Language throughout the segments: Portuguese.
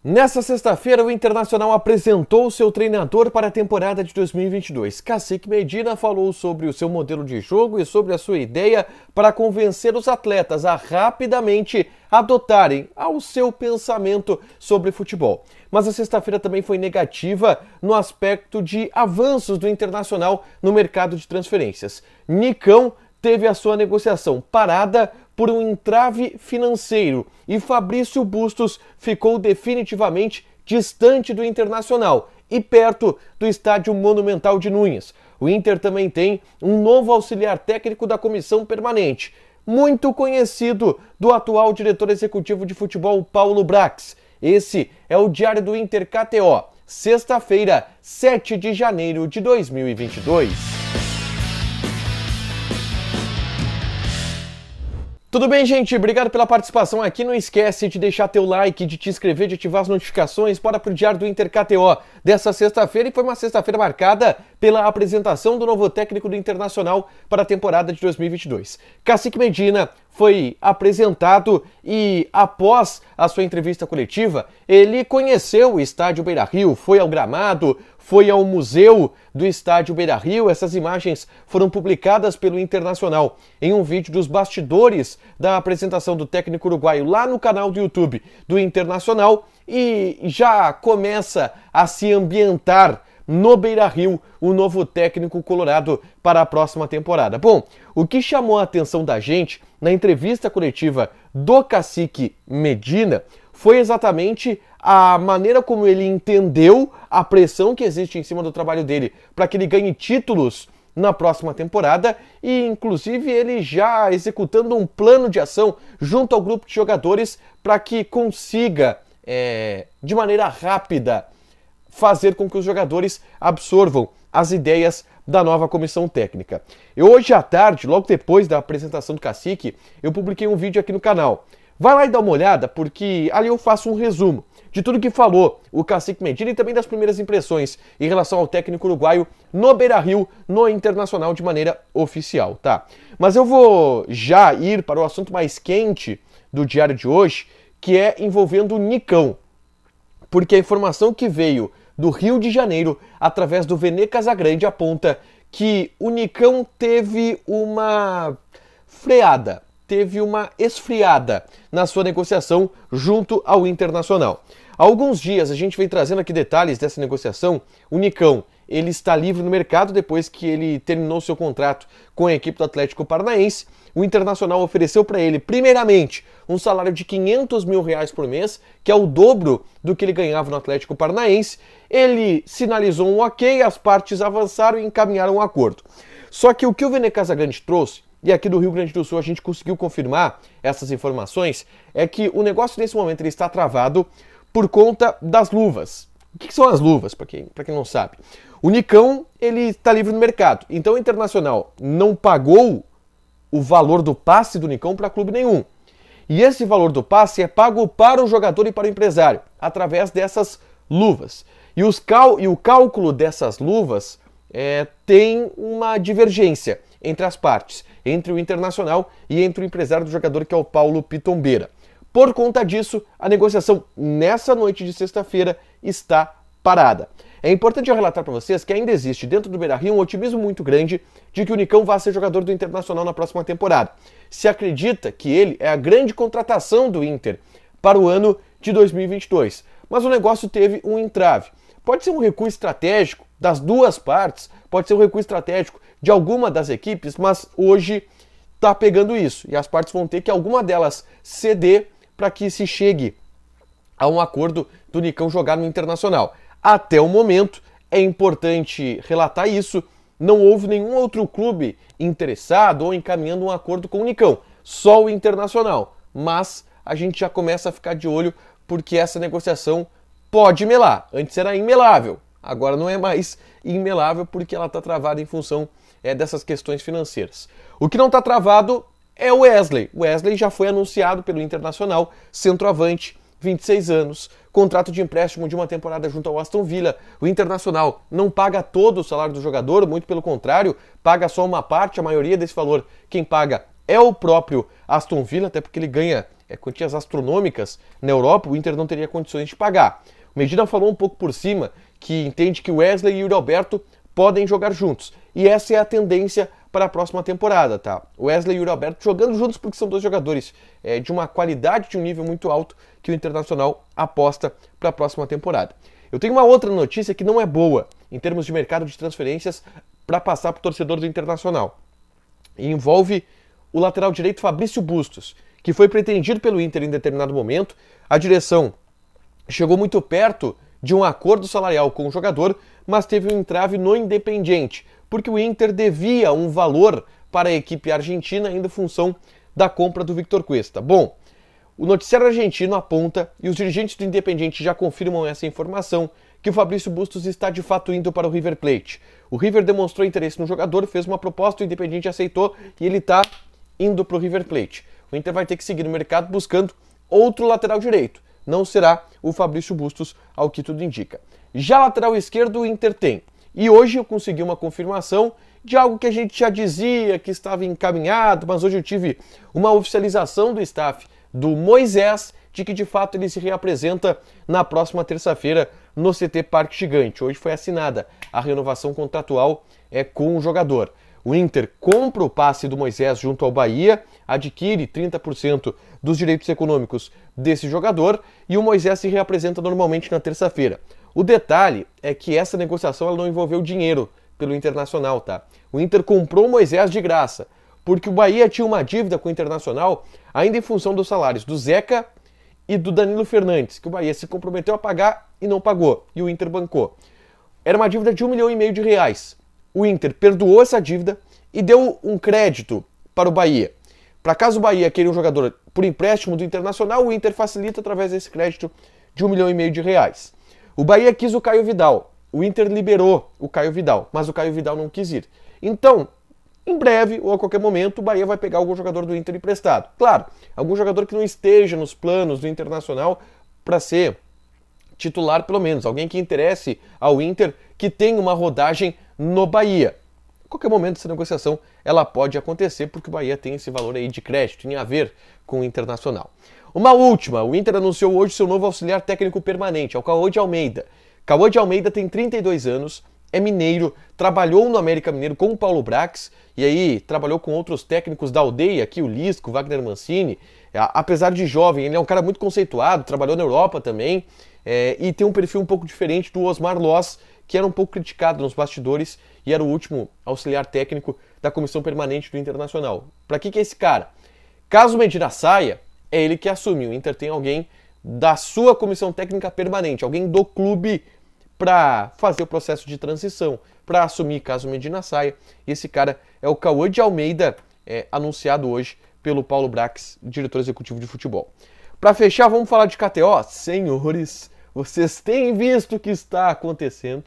Nessa sexta-feira, o Internacional apresentou seu treinador para a temporada de 2022. Cacique Medina falou sobre o seu modelo de jogo e sobre a sua ideia para convencer os atletas a rapidamente adotarem ao seu pensamento sobre futebol. Mas a sexta-feira também foi negativa no aspecto de avanços do Internacional no mercado de transferências. Nicão teve a sua negociação parada por um entrave financeiro e Fabrício Bustos ficou definitivamente distante do Internacional e perto do estádio Monumental de Núñez. O Inter também tem um novo auxiliar técnico da comissão permanente, muito conhecido do atual diretor executivo de futebol Paulo Brax. Esse é o Diário do Inter KTO, sexta-feira, 7 de janeiro de 2022. Tudo bem, gente? Obrigado pela participação aqui. Não esquece de deixar teu like, de te inscrever, de ativar as notificações. Bora pro Diário do Inter KTO dessa sexta-feira. E foi uma sexta-feira marcada pela apresentação do novo técnico do Internacional para a temporada de 2022. Cacique Medina foi apresentado e, após a sua entrevista coletiva, ele conheceu o estádio Beira-Rio, foi ao gramado, foi ao museu do estádio Beira-Rio. Essas imagens foram publicadas pelo Internacional em um vídeo dos bastidores da apresentação do técnico uruguaio lá no canal do YouTube do Internacional, e já começa a se ambientar no Beira-Rio o novo técnico colorado para a próxima temporada. Bom, o que chamou a atenção da gente na entrevista coletiva do Cacique Medina foi exatamente a maneira como ele entendeu a pressão que existe em cima do trabalho dele para que ele ganhe títulos na próxima temporada e, inclusive, ele já executando um plano de ação junto ao grupo de jogadores para que consiga, de maneira rápida, fazer com que os jogadores absorvam as ideias da nova comissão técnica. Eu, hoje à tarde, logo depois da apresentação do Cacique, eu publiquei um vídeo aqui no canal. Vai lá e dá uma olhada, porque ali eu faço um resumo de tudo que falou o Cacique Medina e também das primeiras impressões em relação ao técnico uruguaio no Beira-Rio, no Internacional, de maneira oficial, tá? Mas eu vou já ir para o assunto mais quente do diário de hoje, que é envolvendo o Nicão, porque a informação que veio do Rio de Janeiro, através do Vene Casagrande, aponta que o Nicão teve uma freada, teve uma esfriada na sua negociação junto ao Internacional. Há alguns dias a gente vem trazendo aqui detalhes dessa negociação. O Nicão, ele está livre no mercado depois que ele terminou seu contrato com a equipe do Atlético Paranaense. O Internacional ofereceu para ele, primeiramente, um salário de R$500 mil por mês, que é o dobro do que ele ganhava no Atlético Paranaense. Ele sinalizou um ok, as partes avançaram e encaminharam um acordo. Só que o que o Vene Casagrande trouxe, e aqui do Rio Grande do Sul a gente conseguiu confirmar essas informações, é que o negócio nesse momento ele está travado por conta das luvas. O que são as luvas, para quem não sabe? O Nicão, ele está livre no mercado, então o Internacional não pagou o valor do passe do Nicão para clube nenhum. E esse valor do passe é pago para o jogador e para o empresário, através dessas luvas. E o cálculo dessas luvas tem uma divergência entre as partes, entre o Internacional e entre o empresário do jogador, que é o Paulo Pitombeira. Por conta disso, a negociação nessa noite de sexta-feira está parada. É importante eu relatar para vocês que ainda existe dentro do Beira-Rio um otimismo muito grande de que o Nicão vá ser jogador do Internacional na próxima temporada. Se acredita que ele é a grande contratação do Inter para o ano de 2022. Mas o negócio teve um entrave. Pode ser um recuo estratégico das duas partes, pode ser um recuo estratégico de alguma das equipes, mas hoje está pegando isso. E as partes vão ter que alguma delas ceder para que se chegue a um acordo do Nicão jogar no Internacional. Até o momento, é importante relatar isso, não houve nenhum outro clube interessado ou encaminhando um acordo com o Nicão, só o Internacional. Mas a gente já começa a ficar de olho porque essa negociação pode melar. Antes era imelável, agora não é mais imelável porque ela está travada em função dessas questões financeiras. O que não está travado é o Wesley. O Wesley já foi anunciado pelo Internacional, centroavante, 26 anos, contrato de empréstimo de uma temporada junto ao Aston Villa. O Internacional não paga todo o salário do jogador, muito pelo contrário, paga só uma parte, a maioria desse valor quem paga é o próprio Aston Villa, até porque ele ganha quantias astronômicas na Europa, o Inter não teria condições de pagar. O Medina falou um pouco por cima que entende que o Wesley e o Yuri Alberto podem jogar juntos. E essa é a tendência para a próxima temporada, tá? O Wesley e o Yuri Alberto jogando juntos porque são dois jogadores de uma qualidade, de um nível muito alto que o Internacional aposta para a próxima temporada. Eu tenho uma outra notícia que não é boa em termos de mercado de transferências para passar para o torcedor do Internacional. E envolve o lateral direito Fabrício Bustos, que foi pretendido pelo Inter em determinado momento. A direção chegou muito perto de um acordo salarial com o jogador, mas teve um entrave no Independiente, porque o Inter devia um valor para a equipe argentina ainda em função da compra do Victor Cuesta. Bom, o noticiário argentino aponta, e os dirigentes do Independiente já confirmam essa informação, que o Fabrício Bustos está de fato indo para o River Plate. O River demonstrou interesse no jogador, fez uma proposta, o Independiente aceitou e ele está indo para o River Plate. O Inter vai ter que seguir no mercado buscando outro lateral direito. Não será o Fabrício Bustos, ao que tudo indica. Já lateral esquerdo o Inter tem. E hoje eu consegui uma confirmação de algo que a gente já dizia que estava encaminhado, mas hoje eu tive uma oficialização do staff do Moisés de que de fato ele se reapresenta na próxima terça-feira no CT Parque Gigante. Hoje foi assinada a renovação contratual com o jogador. O Inter compra o passe do Moisés junto ao Bahia, adquire 30% dos direitos econômicos desse jogador e o Moisés se reapresenta normalmente na terça-feira. O detalhe é que essa negociação ela não envolveu dinheiro pelo Internacional, tá? O Inter comprou o Moisés de graça, porque o Bahia tinha uma dívida com o Internacional ainda em função dos salários do Zeca e do Danilo Fernandes, que o Bahia se comprometeu a pagar e não pagou, e o Inter bancou. Era uma dívida de R$1,5 milhão. O Inter perdoou essa dívida e deu um crédito para o Bahia. Para caso o Bahia queira um jogador por empréstimo do Internacional, o Inter facilita através desse crédito de R$1,5 milhão. O Bahia quis o Caio Vidal. O Inter liberou o Caio Vidal, mas o Caio Vidal não quis ir. Então, em breve ou a qualquer momento, o Bahia vai pegar algum jogador do Inter emprestado. Claro, algum jogador que não esteja nos planos do Internacional para ser titular pelo menos. Alguém que interesse ao Inter, que tenha uma rodagem no Bahia. A qualquer momento essa negociação ela pode acontecer porque o Bahia tem esse valor aí de crédito em a ver com o Internacional. Uma última, o Inter anunciou hoje seu novo auxiliar técnico permanente, é o Cauã de Almeida. Cauã de Almeida tem 32 anos, é mineiro, trabalhou no América Mineiro com o Paulo Brax e aí trabalhou com outros técnicos da aldeia, aqui o Lisco, Wagner Mancini. Apesar de jovem, ele é um cara muito conceituado, trabalhou na Europa também e tem um perfil um pouco diferente do Osmar Loz, que era um pouco criticado nos bastidores e era o último auxiliar técnico da comissão permanente do Internacional. Para que é esse cara? Caso o Medina saia, é ele que assume. O Inter tem alguém da sua comissão técnica permanente, alguém do clube para fazer o processo de transição, para assumir caso o Medina saia. E esse cara é o Cauã de Almeida, anunciado hoje pelo Paulo Brax, diretor executivo de futebol. Para fechar, vamos falar de KTO? Senhores, vocês têm visto o que está acontecendo.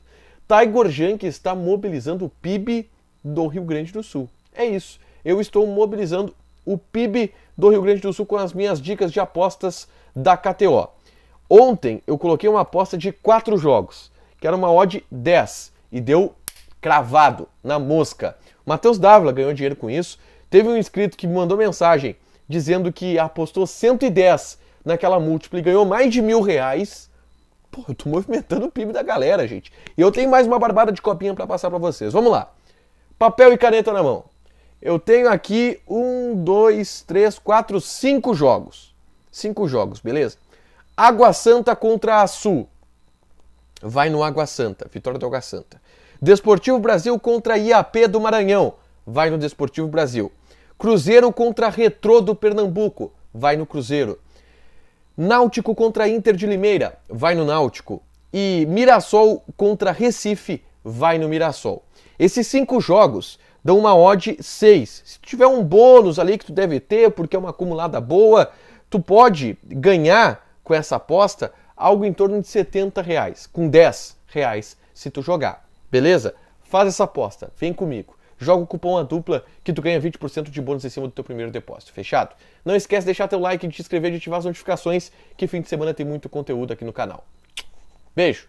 Tiger Junk está mobilizando o PIB do Rio Grande do Sul. É isso, eu estou mobilizando o PIB do Rio Grande do Sul com as minhas dicas de apostas da KTO. Ontem eu coloquei uma aposta de 4 jogos, que era uma odd 10, e deu cravado, na mosca. Matheus Dávila ganhou dinheiro com isso. Teve um inscrito que me mandou mensagem dizendo que apostou 110 naquela múltipla e ganhou mais de R$1.000. Pô, eu tô movimentando o PIB da galera, gente. E eu tenho mais uma barbada de copinha para passar para vocês. Vamos lá. Papel e caneta na mão. Eu tenho aqui 5 jogos. 5 jogos, beleza? Água Santa contra Açu. Vai no Água Santa. Vitória do Água Santa. Desportivo Brasil contra IAP do Maranhão. Vai no Desportivo Brasil. Cruzeiro contra Retrô do Pernambuco. Vai no Cruzeiro. Náutico contra Inter de Limeira, vai no Náutico. E Mirassol contra Recife, vai no Mirassol. Esses 5 jogos dão uma odd 6. Se tiver um bônus ali que tu deve ter, porque é uma acumulada boa, tu pode ganhar com essa aposta algo em torno de R$70, com R$10 se tu jogar. Beleza? Faz essa aposta, vem comigo. Joga o cupom A Dupla que tu ganha 20% de bônus em cima do teu primeiro depósito. Fechado? Não esquece de deixar teu like, de te inscrever, de ativar as notificações, que fim de semana tem muito conteúdo aqui no canal. Beijo!